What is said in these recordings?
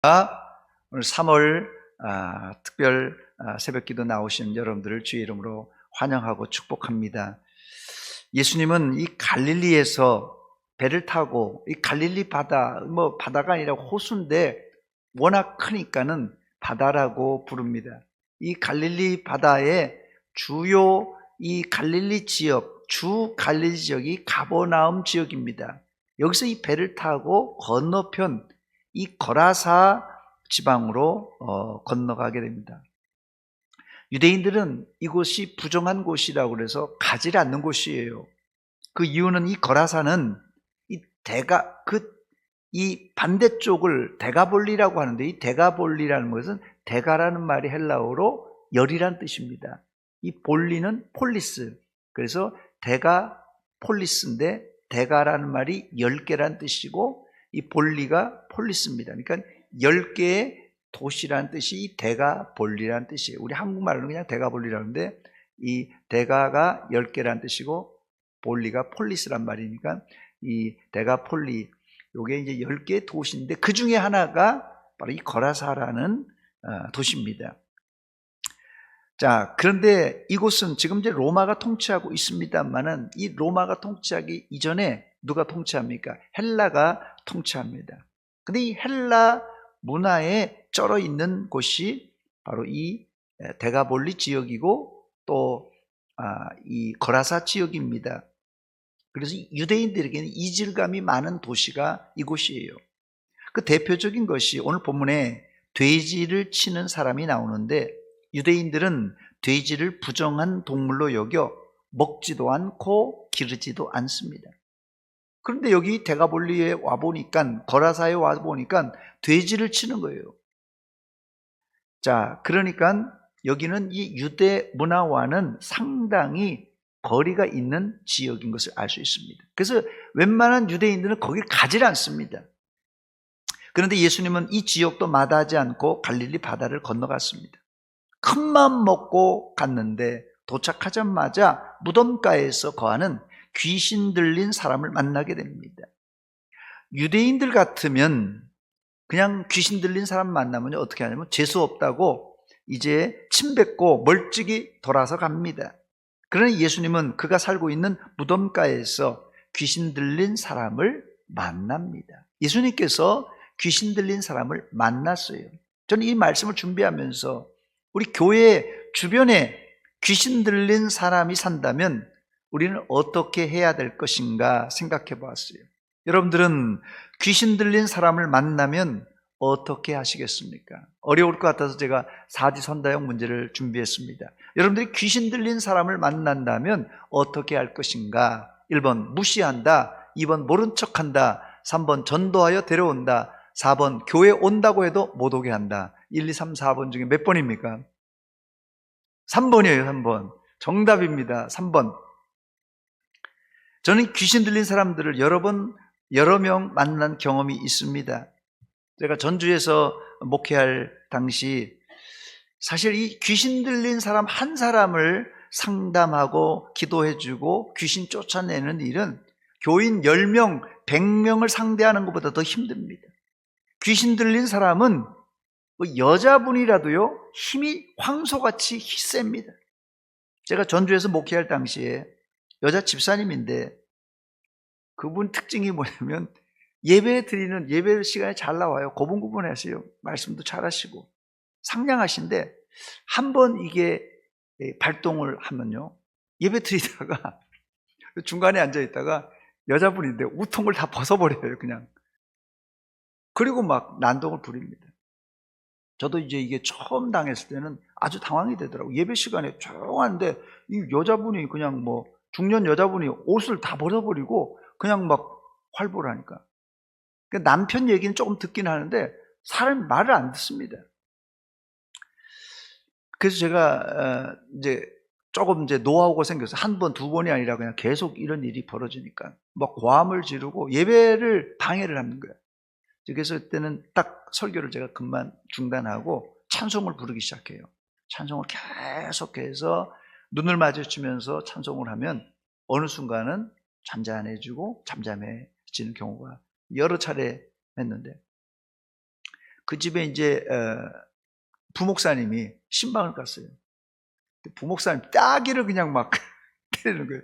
오늘 3월 특별 새벽기도 나오신 여러분들을 주의 이름으로 환영하고 축복합니다. 예수님은 이 갈릴리에서 배를 타고 이 갈릴리 바다, 바다가 아니라 호수인데 워낙 크니까는 바다라고 부릅니다. 이 갈릴리 바다의 주요 이 갈릴리 지역, 주 갈릴리 지역이 가버나움 지역입니다. 여기서 이 배를 타고 건너편 이 거라사 지방으로 건너가게 됩니다. 유대인들은 이곳이 부정한 곳이라고 그래서 가지 않는 곳이에요. 그 이유는 이 거라사는 이 반대쪽을 데가볼리라고 하는데, 이 데가볼리라는 것은 데가라는 말이 헬라어로 열이란 뜻입니다. 이 볼리는 폴리스, 그래서 데가폴리스인데 데가라는 말이 10개란 뜻이고 이 볼리가 폴리스입니다. 그러니까 10개의 도시라는 뜻이 이 데가볼리라는 뜻이에요. 우리 한국말로는 그냥 데가볼리라는데 이 데가가 10개라는 뜻이고 볼리가 폴리스란 말이니까 이 데가폴리, 요게 이제 10개의 도시인데 그 중에 하나가 바로 이 거라사라는 도시입니다. 자, 그런데 이곳은 지금 이제 로마가 통치하고 있습니다만은 이 로마가 통치하기 이전에 누가 통치합니까? 헬라가 통치합니다. 근데 이 헬라 문화에 쩔어 있는 곳이 바로 이 데가볼리 지역이고 또 이 거라사 지역입니다. 그래서 유대인들에게는 이질감이 많은 도시가 이곳이에요. 그 대표적인 것이 오늘 본문에 돼지를 치는 사람이 나오는데 유대인들은 돼지를 부정한 동물로 여겨 먹지도 않고 기르지도 않습니다. 그런데 여기 데가볼리에 와보니까, 거라사에 와보니까 돼지를 치는 거예요. 자, 그러니까 여기는 이 유대 문화와는 상당히 거리가 있는 지역인 것을 알 수 있습니다. 그래서 웬만한 유대인들은 거길 가지 않습니다. 그런데 예수님은 이 지역도 마다하지 않고 갈릴리 바다를 건너갔습니다. 큰 마음 먹고 갔는데 도착하자마자 무덤가에서 거하는 귀신 들린 사람을 만나게 됩니다. 유대인들 같으면 그냥 귀신 들린 사람 만나면 어떻게 하냐면 재수 없다고 이제 침 뱉고 멀찍이 돌아서 갑니다. 그러나 예수님은 그가 살고 있는 무덤가에서 귀신 들린 사람을 만납니다. 예수님께서 귀신 들린 사람을 만났어요. 저는 이 말씀을 준비하면서 우리 교회 주변에 귀신 들린 사람이 산다면 우리는 어떻게 해야 될 것인가 생각해 보았어요. 여러분들은 귀신 들린 사람을 만나면 어떻게 하시겠습니까? 어려울 것 같아서 제가 사지선다형 문제를 준비했습니다. 여러분들이 귀신 들린 사람을 만난다면 어떻게 할 것인가? 1번 무시한다, 2번 모른 척한다, 3번 전도하여 데려온다, 4번 교회 온다고 해도 못 오게 한다. 1, 2, 3, 4번 중에 몇 번입니까? 3번이에요. 3번 정답입니다. 3번. 저는 귀신 들린 사람들을 여러 명 만난 경험이 있습니다. 제가 전주에서 목회할 당시 사실 이 귀신 들린 사람 한 사람을 상담하고 기도해주고 귀신 쫓아내는 일은 교인 10명, 100명을 상대하는 것보다 더 힘듭니다. 귀신 들린 사람은 여자분이라도요 힘이 황소같이 셉니다. 제가 전주에서 목회할 당시에 여자 집사님인데 그분 특징이 뭐냐면 예배 시간에 잘 나와요. 고분고분하세요. 말씀도 잘하시고 상냥하신데 한번 이게 발동을 하면요 예배 드리다가 중간에 앉아있다가 여자분인데 우통을 다 벗어버려요. 그냥. 그리고 막 난동을 부립니다. 저도 이제 이게 처음 당했을 때는 아주 당황이 되더라고요. 예배 시간에 조용한데 이 여자분이 그냥 중년 여자분이 옷을 다 벗어버리고 그냥 막 활보를 하니까. 남편 얘기는 조금 듣긴 하는데 사람이 말을 안 듣습니다. 그래서 제가 조금 노하우가 생겨서 한 번, 두 번이 아니라 그냥 계속 이런 일이 벌어지니까 막 고함을 지르고 예배를 방해를 하는 거예요. 그래서 그때는 딱 설교를 제가 금방 중단하고 찬송을 부르기 시작해요. 찬송을 계속해서 눈을 마주치면서 찬송을 하면 어느 순간은 잠잠해지는 경우가 여러 차례 했는데 그 집에 이제 부목사님이 신방을 갔어요. 부목사님 따기를 그냥 막 때리는 거예요.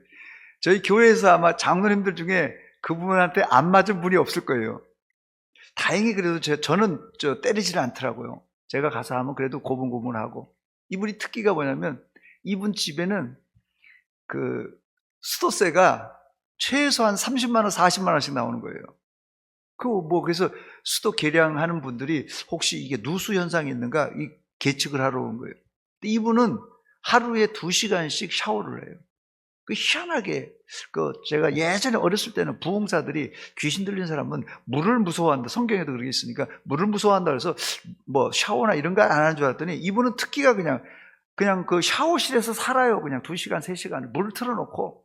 저희 교회에서 아마 장로님들 중에 그분한테 안 맞은 분이 없을 거예요. 다행히 그래도 저는 때리지를 않더라고요. 제가 가서 하면 그래도 고분고분하고. 이분이 특기가 뭐냐면 이분 집에는 그 수도세가 최소한 30만 원, 40만 원씩 나오는 거예요. 그래서 수도 계량하는 분들이 혹시 이게 누수 현상이 있는가 이 계측을 하러 온 거예요. 근데 이분은 하루에 2시간씩 샤워를 해요. 희한하게, 제가 예전에 어렸을 때는 부흥사들이 귀신 들린 사람은 물을 무서워한다. 성경에도 그렇게 있으니까 물을 무서워한다 그래서 샤워나 이런 거 안 하는 줄 알았더니 이분은 특기가 그냥 그 샤워실에서 살아요. 그냥 2시간, 3시간 물을 틀어놓고.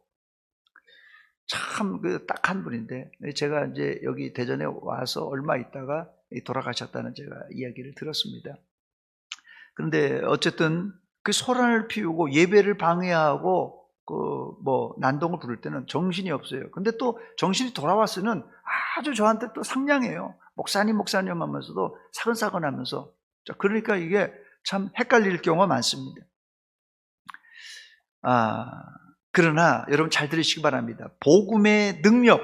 참 딱한 분인데, 제가 이제 여기 대전에 와서 얼마 있다가 돌아가셨다는 제가 이야기를 들었습니다. 그런데 어쨌든 그 소란을 피우고 예배를 방해하고 난동을 부를 때는 정신이 없어요. 근데 또 정신이 돌아왔으면 아주 저한테 또 상냥해요. 목사님 하면서도 사근사근 하면서. 그러니까 이게 참 헷갈릴 경우가 많습니다. 그러나 여러분 잘 들으시기 바랍니다. 복음의 능력,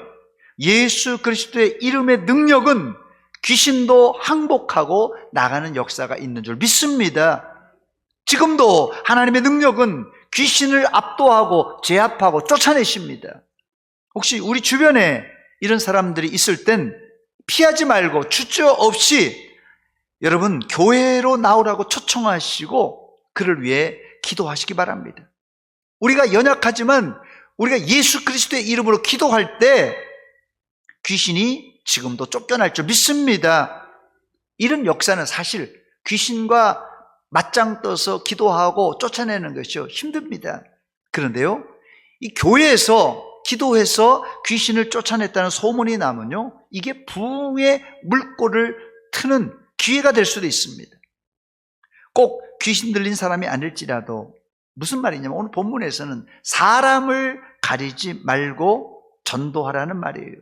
예수 그리스도의 이름의 능력은 귀신도 항복하고 나가는 역사가 있는 줄 믿습니다. 지금도 하나님의 능력은 귀신을 압도하고 제압하고 쫓아내십니다. 혹시 우리 주변에 이런 사람들이 있을 땐 피하지 말고 주저없이 여러분 교회로 나오라고 초청하시고 그를 위해 기도하시기 바랍니다. 우리가 연약하지만 우리가 예수 그리스도의 이름으로 기도할 때 귀신이 지금도 쫓겨날 줄 믿습니다. 이런 역사는 사실 귀신과 맞짱 떠서 기도하고 쫓아내는 것이 힘듭니다. 그런데요, 이 교회에서 기도해서 귀신을 쫓아냈다는 소문이 나면요, 이게 부흥의 물꼬를 트는 기회가 될 수도 있습니다. 꼭 귀신 들린 사람이 아닐지라도 무슨 말이냐면 오늘 본문에서는 사람을 가리지 말고 전도하라는 말이에요.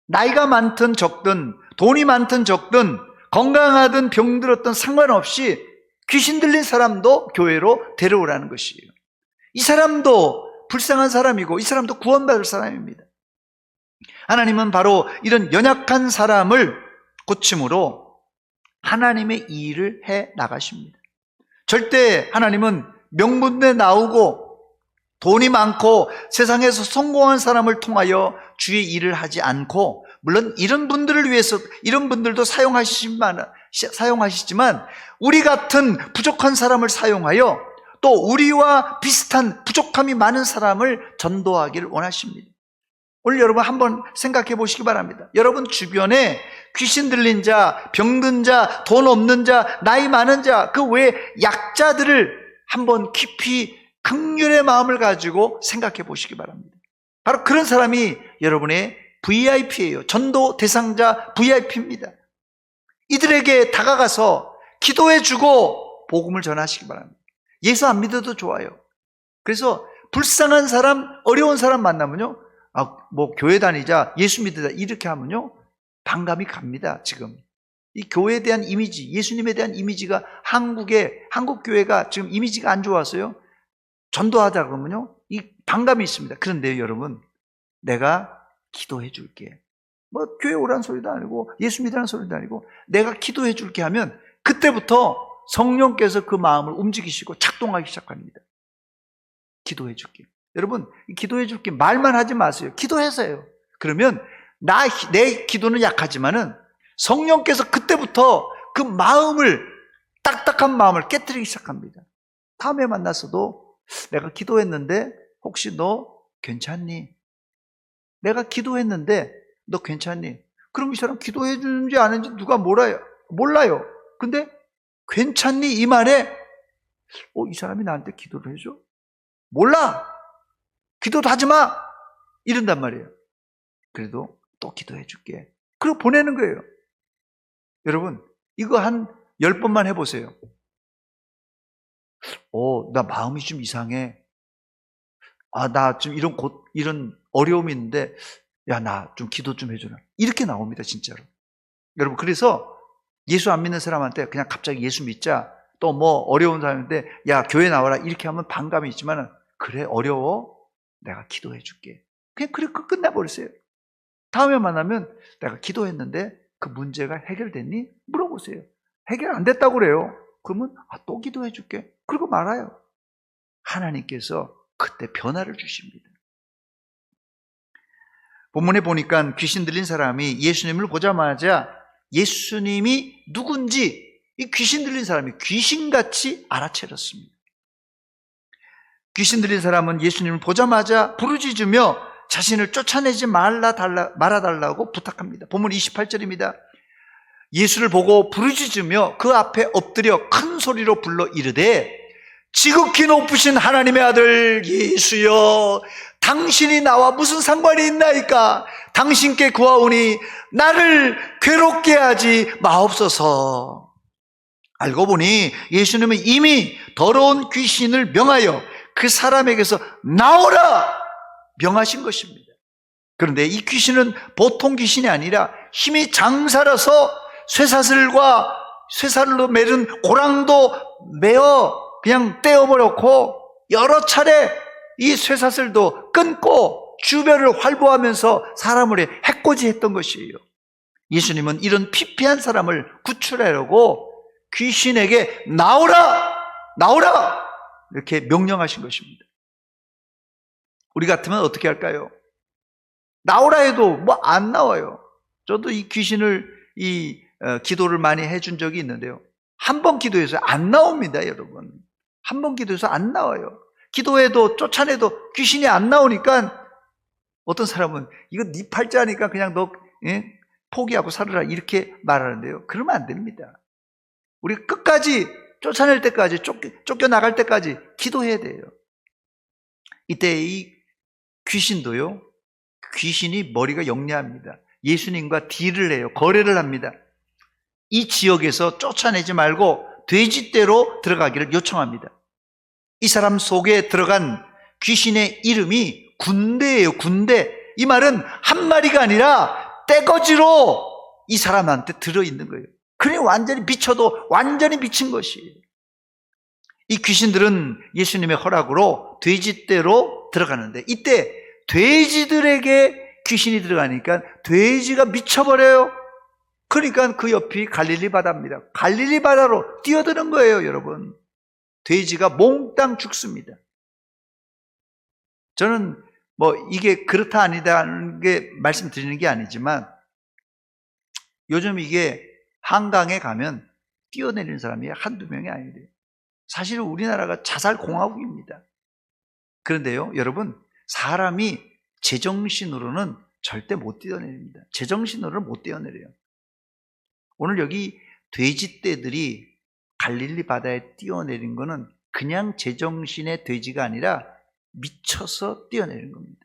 나이가 많든 적든 돈이 많든 적든 건강하든 병들었든 상관없이 귀신 들린 사람도 교회로 데려오라는 것이에요. 이 사람도 불쌍한 사람이고 이 사람도 구원받을 사람입니다. 하나님은 바로 이런 연약한 사람을 고침으로 하나님의 일을 해 나가십니다. 절대 하나님은 명문대 나오고 돈이 많고 세상에서 성공한 사람을 통하여 주의 일을 하지 않고, 물론 이런 분들을 위해서 이런 분들도 사용하시지만 우리 같은 부족한 사람을 사용하여 또 우리와 비슷한 부족함이 많은 사람을 전도하기를 원하십니다. 오늘 여러분 한번 생각해 보시기 바랍니다. 여러분 주변에 귀신 들린 자, 병든 자, 돈 없는 자, 나이 많은 자, 그 외에 약자들을 한번 깊이 긍휼의 마음을 가지고 생각해 보시기 바랍니다. 바로 그런 사람이 여러분의 VIP예요. 전도 대상자 VIP입니다. 이들에게 다가가서 기도해주고 복음을 전하시기 바랍니다. 예수 안 믿어도 좋아요. 그래서 불쌍한 사람, 어려운 사람 만나면요, 교회 다니자, 예수 믿으자 이렇게 하면요, 반감이 갑니다. 지금 이 교회에 대한 이미지, 예수님에 대한 이미지가 한국 교회가 지금 이미지가 안 좋아서요, 전도하자 그러면요, 이 반감이 있습니다. 그런데 여러분, 내가 기도해 줄게. 교회 오라는 소리도 아니고 예수 믿으라는 소리도 아니고 내가 기도해 줄게 하면 그때부터 성령께서 그 마음을 움직이시고 작동하기 시작합니다. 기도해 줄게. 여러분, 기도해 줄게 말만 하지 마세요. 기도해서요. 그러면 내 기도는 약하지만은 성령께서 그때부터 그 마음을, 딱딱한 마음을 깨뜨리기 시작합니다. 다음에 만나서도 내가 기도했는데 혹시 너 괜찮니? 내가 기도했는데 너 괜찮니? 그럼 이 사람 기도해 주는지 안 했는지 누가 몰라요. 근데 괜찮니? 이 말에 이 사람이 나한테 기도를 해줘? 몰라. 기도도 하지 마. 이런단 말이에요. 그래도 또 기도해 줄게. 그리고 보내는 거예요. 여러분, 이거 한 10번만 해보세요. 나 마음이 좀 이상해. 나 좀 이런 어려움이 있는데, 야, 나 좀 기도 좀 해줘라. 이렇게 나옵니다, 진짜로. 여러분, 그래서 예수 안 믿는 사람한테 그냥 갑자기 예수 믿자, 또 뭐 어려운 사람인데 야 교회 나와라 이렇게 하면 반감이 있지만, 그래 어려워? 내가 기도해 줄게. 그냥 그래 끝내버렸어요. 다음에 만나면 내가 기도했는데 그 문제가 해결됐니? 물어보세요. 해결 안 됐다고 그래요. 그러면 또 기도해 줄게. 그리고 말아요. 하나님께서 그때 변화를 주십니다. 본문에 보니까 귀신 들린 사람이 예수님을 보자마자 예수님이 누군지 이 귀신 들린 사람이 귀신같이 알아채렸습니다. 귀신 들린 사람은 예수님을 보자마자 부르짖으며 자신을 쫓아내지 말아달라고 부탁합니다. 본문 28절입니다. 예수를 보고 부르짖으며 그 앞에 엎드려 큰 소리로 불러 이르되 지극히 높으신 하나님의 아들 예수여, 당신이 나와 무슨 상관이 있나이까? 당신께 구하오니 나를 괴롭게 하지 마옵소서. 알고 보니 예수님은 이미 더러운 귀신을 명하여 그 사람에게서 나오라 명하신 것입니다. 그런데 이 귀신은 보통 귀신이 아니라 힘이 장사라서 쇠사슬로 매른 고랑도 매어 그냥 떼어버렸고, 여러 차례 이 쇠사슬도 끊고 주변을 활보하면서 사람을 해코지했던 것이에요. 예수님은 이런 피폐한 사람을 구출하려고 귀신에게 나오라! 이렇게 명령하신 것입니다. 우리 같으면 어떻게 할까요? 나오라 해도 뭐 안 나와요. 저도 이 귀신을 기도를 많이 해준 적이 있는데요. 한 번 기도해서 안 나옵니다, 여러분. 한 번 기도해서 안 나와요. 기도해도 쫓아내도 귀신이 안 나오니까 어떤 사람은 이거 네 팔자니까 그냥 너 포기하고 살아라 이렇게 말하는데요. 그러면 안 됩니다. 우리 끝까지 쫓아낼 때까지 쫓겨나갈 때까지 기도해야 돼요. 이때 이 귀신도요, 귀신이 머리가 영리합니다. 예수님과 딜을 해요. 거래를 합니다. 이 지역에서 쫓아내지 말고 돼지떼로 들어가기를 요청합니다. 이 사람 속에 들어간 귀신의 이름이 군대예요. 군대. 이 말은 한 마리가 아니라 떼거지로 이 사람한테 들어있는 거예요. 그러니 완전히 미쳐도 완전히 미친 것이에요. 이 귀신들은 예수님의 허락으로 돼지떼로 들어가는데, 이때 돼지들에게 귀신이 들어가니까 돼지가 미쳐버려요. 그러니까 그 옆이 갈릴리 바다입니다. 갈릴리 바다로 뛰어드는 거예요, 여러분. 돼지가 몽땅 죽습니다. 저는 뭐 이게 그렇다 아니다는 게 말씀드리는 게 아니지만, 요즘 이게 한강에 가면 뛰어내리는 사람이 한두 명이 아니래요. 사실 우리나라가 자살공화국입니다. 그런데요, 여러분, 사람이 제정신으로는 절대 못 뛰어내립니다. 제정신으로는 못 뛰어내려요. 오늘 여기 돼지떼들이 갈릴리 바다에 뛰어내린 거는 그냥 제정신의 돼지가 아니라 미쳐서 뛰어내린 겁니다.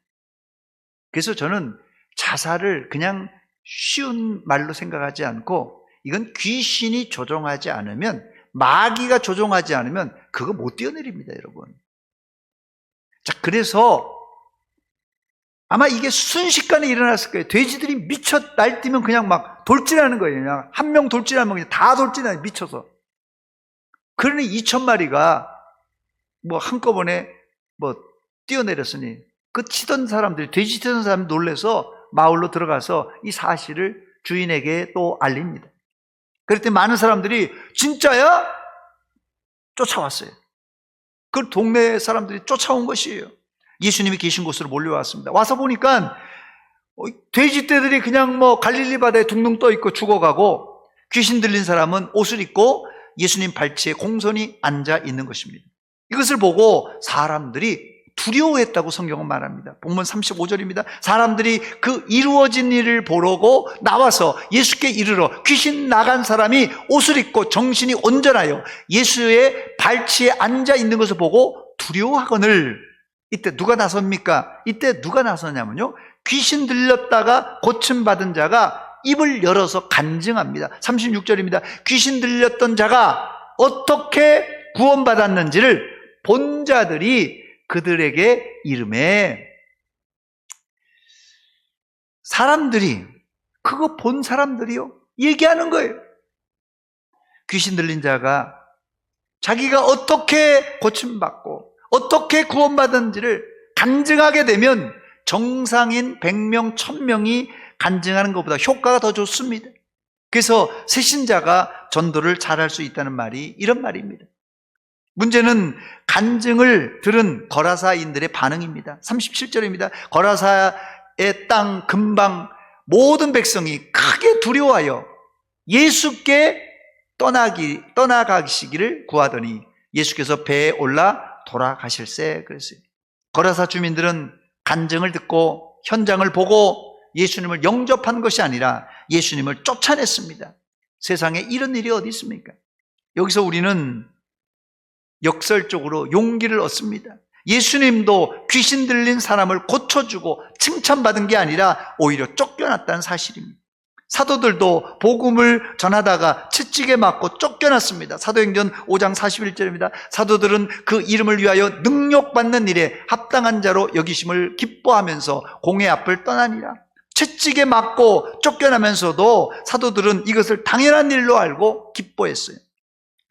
그래서 저는 자살을 그냥 쉬운 말로 생각하지 않고, 이건 귀신이 조종하지 않으면, 마귀가 조종하지 않으면 그거 못 뛰어내립니다, 여러분. 자, 그래서 아마 이게 순식간에 일어났을 거예요. 돼지들이 미쳐 날뛰면 그냥 막 돌진하는 거예요. 그냥 한 명 돌진하면 그냥 다 돌진해요, 미쳐서. 그러니 2,000마리가 뭐 한꺼번에 뭐 뛰어내렸으니 그 치던 사람들이, 돼지 치던 사람이 놀라서 마을로 들어가서 이 사실을 주인에게 또 알립니다. 그랬더니 많은 사람들이 진짜야? 쫓아왔어요. 그 동네 사람들이 쫓아온 것이에요. 예수님이 계신 곳으로 몰려왔습니다. 와서 보니까 돼지떼들이 그냥 뭐 갈릴리 바다에 둥둥 떠 있고 죽어가고, 귀신 들린 사람은 옷을 입고 예수님 발치에 공손히 앉아 있는 것입니다. 이것을 보고 사람들이 두려워했다고 성경은 말합니다. 본문 35절입니다. 사람들이 그 이루어진 일을 보려고 나와서 예수께 이르러 귀신 나간 사람이 옷을 입고 정신이 온전하여 예수의 발치에 앉아 있는 것을 보고 두려워하거늘, 이때 누가 나섭니까? 이때 누가 나서냐면요, 귀신 들렸다가 고침받은 자가 입을 열어서 간증합니다. 36절입니다. 귀신 들렸던 자가 어떻게 구원받았는지를 본 자들이 그들에게 이르매, 사람들이, 그거 본 사람들이요 얘기하는 거예요. 귀신 들린 자가 자기가 어떻게 고침받고 어떻게 구원받은지를 간증하게 되면 정상인 100명, 1000명이 간증하는 것보다 효과가 더 좋습니다. 그래서 새신자가 전도를 잘할 수 있다는 말이 이런 말입니다. 문제는 간증을 들은 거라사인들의 반응입니다. 37절입니다. 거라사의 땅 근방 모든 백성이 크게 두려워하여 예수께 떠나가시기를 구하더니 예수께서 배에 올라 돌아가실세 그랬어요. 거라사 주민들은 간증을 듣고 현장을 보고 예수님을 영접한 것이 아니라 예수님을 쫓아냈습니다. 세상에 이런 일이 어디 있습니까? 여기서 우리는 역설적으로 용기를 얻습니다. 예수님도 귀신 들린 사람을 고쳐주고 칭찬받은 게 아니라 오히려 쫓겨났다는 사실입니다. 사도들도 복음을 전하다가 채찍에 맞고 쫓겨났습니다. 사도행전 5장 41절입니다. 사도들은 그 이름을 위하여 능력받는 일에 합당한 자로 여기심을 기뻐하면서 공회 앞을 떠나니라. 채찍에 맞고 쫓겨나면서도 사도들은 이것을 당연한 일로 알고 기뻐했어요.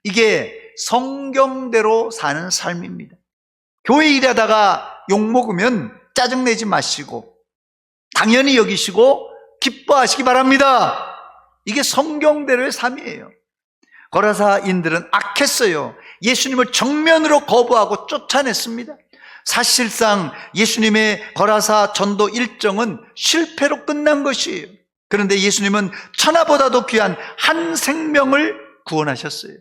이게 성경대로 사는 삶입니다. 교회 일하다가 욕먹으면 짜증내지 마시고 당연히 여기시고 기뻐하시기 바랍니다. 이게 성경대로의 삶이에요. 거라사인들은 악했어요. 예수님을 정면으로 거부하고 쫓아냈습니다. 사실상 예수님의 거라사 전도 일정은 실패로 끝난 것이에요. 그런데 예수님은 천하보다도 귀한 한 생명을 구원하셨어요.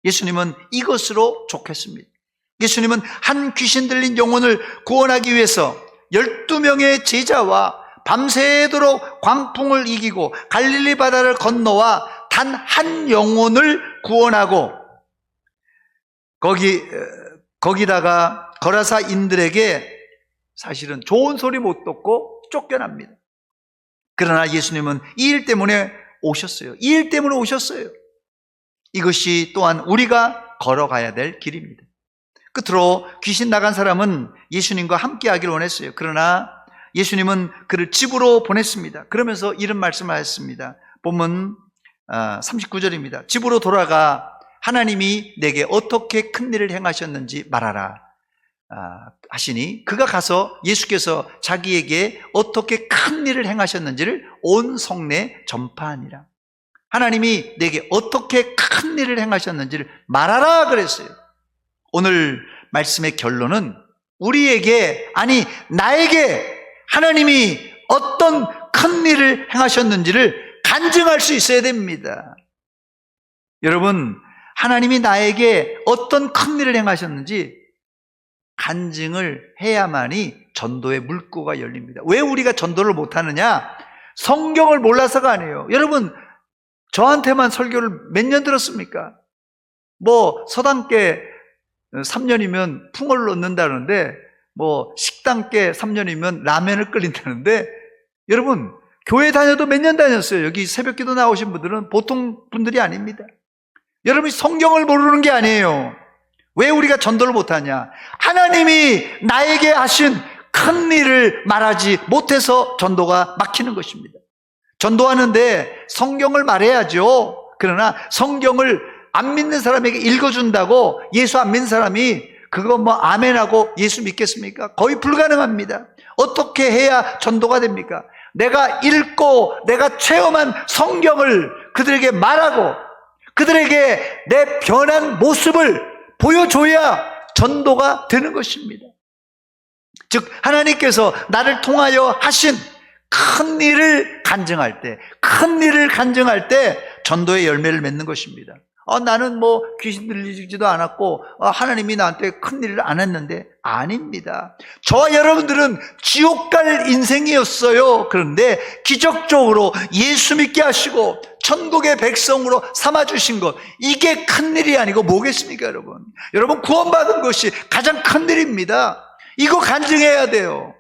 예수님은 이것으로 족했습니다. 예수님은 한 귀신 들린 영혼을 구원하기 위해서 12명의 제자와 밤새도록 광풍을 이기고 갈릴리 바다를 건너와 단 한 영혼을 구원하고 거기다가 거라사인들에게 사실은 좋은 소리 못 듣고 쫓겨납니다. 그러나 예수님은 이 일 때문에 오셨어요. 이 일 때문에 오셨어요. 이것이 또한 우리가 걸어가야 될 길입니다. 끝으로 귀신 나간 사람은 예수님과 함께 하기를 원했어요. 그러나 예수님은 그를 집으로 보냈습니다. 그러면서 이런 말씀을 하셨습니다. 본문 39절입니다. 집으로 돌아가 하나님이 내게 어떻게 큰 일을 행하셨는지 말하라 하시니 그가 가서 예수께서 자기에게 어떻게 큰 일을 행하셨는지를 온 성내에 전파하니라. 하나님이 내게 어떻게 큰 일을 행하셨는지를 말하라 그랬어요. 오늘 말씀의 결론은 우리에게, 아니 나에게 하나님이 어떤 큰 일을 행하셨는지를 간증할 수 있어야 됩니다. 여러분, 하나님이 나에게 어떤 큰 일을 행하셨는지 간증을 해야만이 전도의 물꼬가 열립니다. 왜 우리가 전도를 못하느냐? 성경을 몰라서가 아니에요. 여러분, 저한테만 설교를 몇 년 들었습니까? 서당께 3년이면 풍어를 얻는다는데 식당께 3년이면 라면을 끓인다는데 여러분 교회 다녀도 몇 년 다녔어요. 여기 새벽기도 나오신 분들은 보통 분들이 아닙니다. 여러분이 성경을 모르는 게 아니에요. 왜 우리가 전도를 못하냐? 하나님이 나에게 하신 큰 일을 말하지 못해서 전도가 막히는 것입니다. 전도하는데 성경을 말해야죠. 그러나 성경을 안 믿는 사람에게 읽어준다고 예수 안 믿는 사람이 그거 아멘하고 예수 믿겠습니까? 거의 불가능합니다. 어떻게 해야 전도가 됩니까? 내가 읽고 내가 체험한 성경을 그들에게 말하고 그들에게 내 변한 모습을 보여줘야 전도가 되는 것입니다. 즉 하나님께서 나를 통하여 하신 큰 일을 간증할 때 전도의 열매를 맺는 것입니다. 나는 귀신 들리지도 않았고 하나님이 나한테 큰 일을 안 했는데 아닙니다. 저와 여러분들은 지옥 갈 인생이었어요. 그런데 기적적으로 예수 믿게 하시고 천국의 백성으로 삼아주신 것, 이게 큰 일이 아니고 뭐겠습니까? 여러분 구원받은 것이 가장 큰 일입니다. 이거 간증해야 돼요.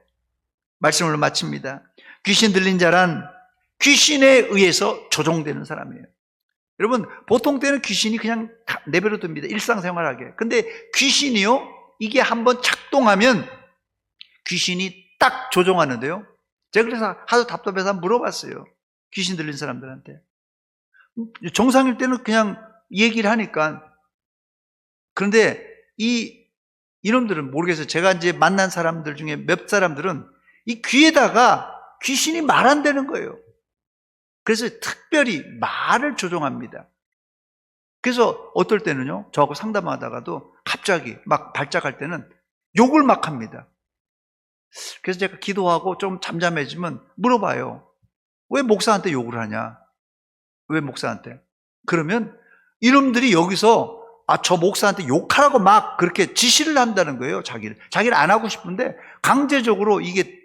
말씀을 마칩니다. 귀신 들린 자란 귀신에 의해서 조종되는 사람이에요. 여러분 보통 때는 귀신이 그냥 내버려 둡니다. 일상생활하게. 근데 귀신이요, 이게 한번 작동하면 귀신이 딱 조종하는데요. 제가 그래서 하도 답답해서 물어봤어요. 귀신 들린 사람들한테. 정상일 때는 그냥 얘기를 하니까. 그런데 이놈들은 모르겠어요. 제가 이제 만난 사람들 중에 몇 사람들은 이 귀에다가 귀신이 말 안 되는 거예요. 그래서 특별히 말을 조종합니다. 그래서 어떨 때는요, 저하고 상담하다가도 갑자기 막 발작할 때는 욕을 막 합니다. 그래서 제가 기도하고 좀 잠잠해지면 물어봐요. 왜 목사한테 욕을 하냐? 왜 목사한테? 그러면 이놈들이 여기서 저 목사한테 욕하라고 막 그렇게 지시를 한다는 거예요. 자기를 안 하고 싶은데 강제적으로 이게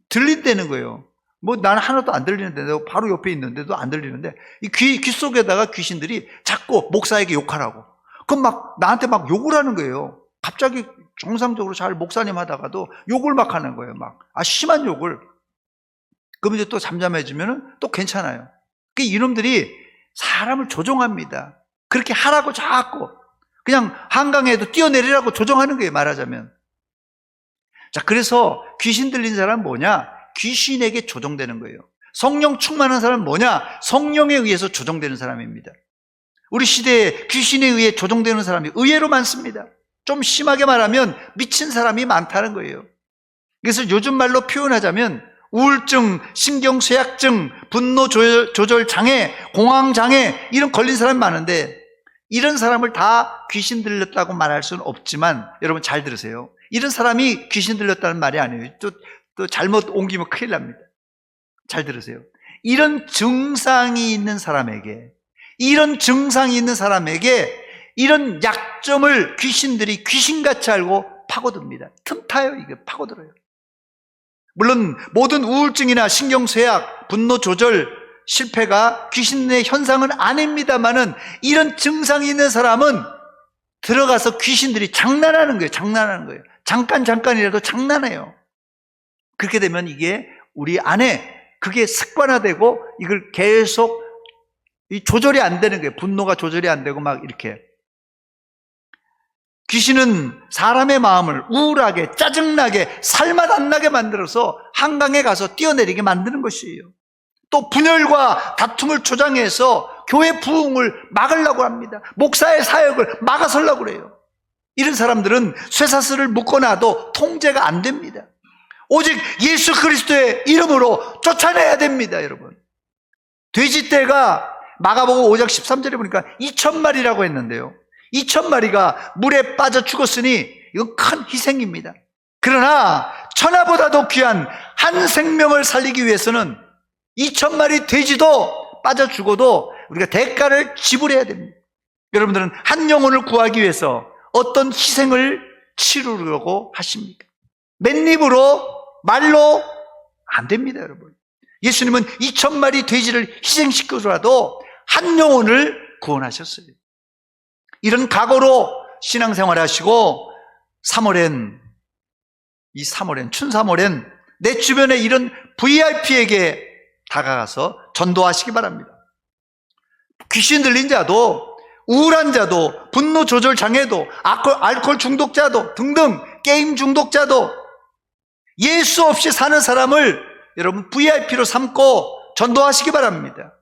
들린다는 거예요. 뭐 나는 하나도 안 들리는데, 내가 바로 옆에 있는데도 안 들리는데 이 귀 속에다가 귀신들이 자꾸 목사에게 욕하라고. 그럼 막 나한테 막 욕을 하는 거예요. 갑자기 정상적으로 잘 목사님 하다가도 욕을 막 하는 거예요. 막 심한 욕을. 그럼 이제 또 잠잠해지면은 또 괜찮아요. 그 이놈들이 사람을 조종합니다. 그렇게 하라고 자꾸 그냥 한강에도 뛰어내리라고 조종하는 거예요, 말하자면. 자, 그래서 귀신 들린 사람은 뭐냐? 귀신에게 조종되는 거예요. 성령 충만한 사람은 뭐냐? 성령에 의해서 조종되는 사람입니다. 우리 시대에 귀신에 의해 조종되는 사람이 의외로 많습니다. 좀 심하게 말하면 미친 사람이 많다는 거예요. 그래서 요즘 말로 표현하자면 우울증, 신경쇠약증, 분노 조절 장애, 공황 장애 이런 걸린 사람이 많은데, 이런 사람을 다 귀신 들렸다고 말할 수는 없지만 여러분 잘 들으세요. 이런 사람이 귀신 들렸다는 말이 아니에요. 또 잘못 옮기면 큰일 납니다. 잘 들으세요. 이런 증상이 있는 사람에게 이런 약점을 귀신들이 귀신같이 알고 파고듭니다. 틈타요. 이게 파고들어요. 물론 모든 우울증이나 신경쇠약, 분노 조절 실패가 귀신의 현상은 아닙니다만은, 이런 증상이 있는 사람은 들어가서 귀신들이 장난하는 거예요. 잠깐이라도 장난해요. 그렇게 되면 이게 우리 안에 그게 습관화되고 이걸 계속 조절이 안 되는 거예요. 분노가 조절이 안 되고 막 이렇게. 귀신은 사람의 마음을 우울하게, 짜증나게, 살맛 안 나게 만들어서 한강에 가서 뛰어내리게 만드는 것이에요. 또 분열과 다툼을 조장해서 교회 부흥을 막으려고 합니다. 목사의 사역을 막아서려고 그래요. 이런 사람들은 쇠사슬을 묶어놔도 통제가 안 됩니다. 오직 예수 그리스도의 이름으로 쫓아내야 됩니다, 여러분. 돼지떼가 마가복음 5장 13절에 보니까 2,000마리라고 했는데요. 2,000마리가 물에 빠져 죽었으니 이건 큰 희생입니다. 그러나 천하보다도 귀한 한 생명을 살리기 위해서는 2,000마리 돼지도 빠져 죽어도 우리가 대가를 지불해야 됩니다. 여러분들은 한 영혼을 구하기 위해서 어떤 희생을 치르려고 하십니까? 맨입으로, 말로 안 됩니다, 여러분. 예수님은 2,000마리 돼지를 희생시켜서라도 한 영혼을 구원하셨어요. 이런 각오로 신앙생활 하시고 3월엔 춘 3월엔 내 주변에 이런 VIP에게 다가가서 전도하시기 바랍니다. 귀신 들린 자도, 우울한 자도, 분노 조절 장애도, 알코올 중독자도 등등 게임 중독자도 예수 없이 사는 사람을 여러분 VIP로 삼고 전도하시기 바랍니다.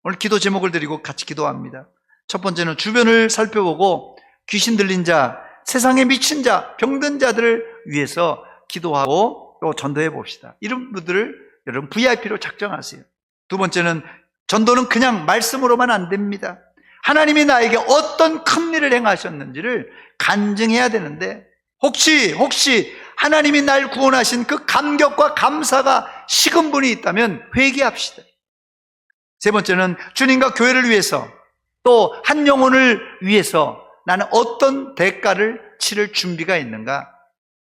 오늘 기도 제목을 드리고 같이 기도합니다. 첫 번째는 주변을 살펴보고 귀신 들린 자, 세상에 미친 자, 병든 자들을 위해서 기도하고 또 전도해 봅시다. 이런 분들을 여러분 VIP로 작정하세요. 두 번째는 전도는 그냥 말씀으로만 안 됩니다. 하나님이 나에게 어떤 큰 일을 행하셨는지를 간증해야 되는데, 혹시 하나님이 날 구원하신 그 감격과 감사가 식은 분이 있다면 회개합시다. 세 번째는 주님과 교회를 위해서 또 한 영혼을 위해서 나는 어떤 대가를 치를 준비가 있는가?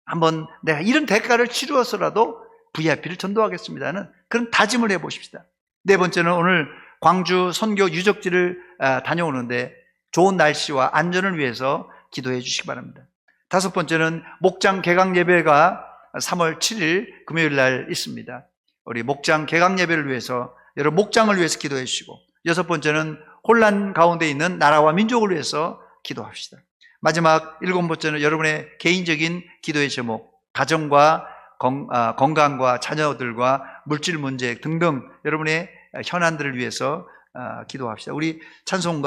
한번 내가 이런 대가를 치루어서라도 VIP를 전도하겠습니다는 그런 다짐을 해보십시다. 네 번째는 오늘 광주 선교 유적지를 다녀오는데 좋은 날씨와 안전을 위해서 기도해 주시기 바랍니다. 다섯 번째는 목장 개강 예배가 3월 7일 금요일 날 있습니다. 우리 목장 개강 예배를 위해서, 여러분 목장을 위해서 기도해 주시고, 여섯 번째는 혼란 가운데 있는 나라와 민족을 위해서 기도합시다. 마지막 일곱 번째는 여러분의 개인적인 기도의 제목, 가정과 건강과 자녀들과 물질 문제 등등 여러분의 현안들을 위해서 기도합시다. 우리 찬송가